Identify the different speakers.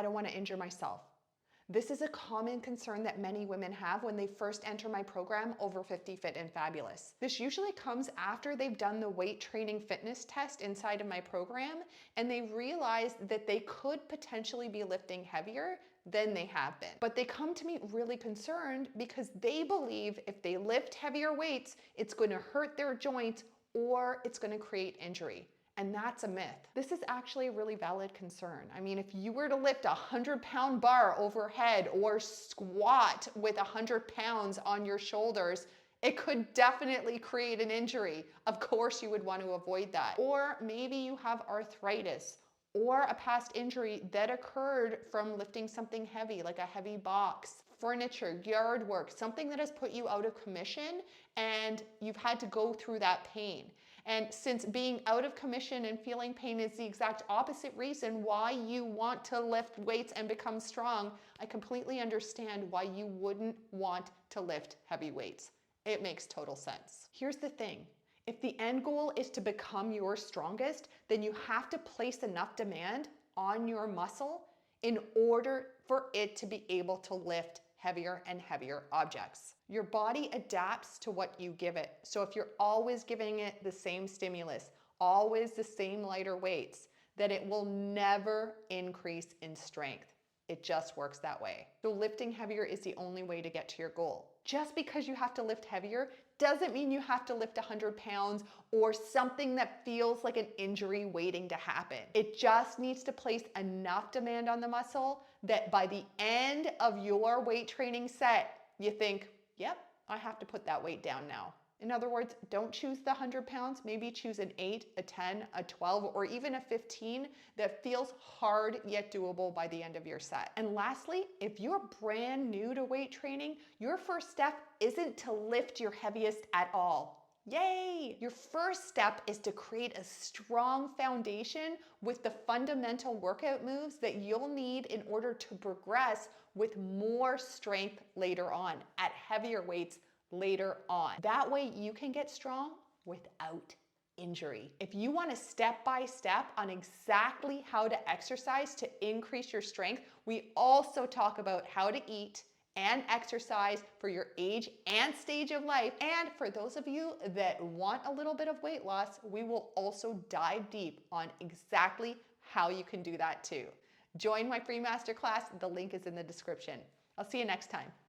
Speaker 1: I don't want to injure myself. This is a common concern that many women have when they first enter my program, Over 50 Fit and Fabulous. This usually comes after they've done the weight training fitness test inside of my program and they realize that they could potentially be lifting heavier than they have been. But they come to me really concerned because they believe if they lift heavier weights, it's going to hurt their joints or it's going to create injury. And that's a myth. This is actually a really valid concern. I mean, if you were to lift a 100-pound bar overhead or squat with 100 pounds on your shoulders, it could definitely create an injury. Of course, you would want to avoid that. Or maybe you have arthritis or a past injury that occurred from lifting something heavy, like a heavy box, furniture, yard work, something that has put you out of commission and you've had to go through that pain. And since being out of commission and feeling pain is the exact opposite reason why you want to lift weights and become strong, I completely understand why you wouldn't want to lift heavy weights. It makes total sense. Here's the thing. If the end goal is to become your strongest, then you have to place enough demand on your muscle in order for it to be able to lift heavier and heavier objects. Your body adapts to what you give it. So if you're always giving it the same stimulus, always the same lighter weights, then it will never increase in strength. It just works that way. So lifting heavier is the only way to get to your goal. Just because you have to lift heavier doesn't mean you have to lift 100 pounds or something that feels like an injury waiting to happen. It just needs to place enough demand on the muscle that by the end of your weight training set, you think, yep, I have to put that weight down now. In other words, don't choose the 100 pounds, maybe choose an 8, a 10, a 12, or even a 15 that feels hard yet doable by the end of your set. And lastly, if you're brand new to weight training, your first step isn't to lift your heaviest at all. Yay! Your first step is to create a strong foundation with the fundamental workout moves that you'll need in order to progress with more strength later on at heavier weights later on. That way you can get strong without injury. If you want a step-by-step on exactly how to exercise to increase your strength, we also talk about how to eat and exercise for your age and stage of life. And for those of you that want a little bit of weight loss, we will also dive deep on exactly how you can do that too. Join my free masterclass. The link is in the description. I'll see you next time.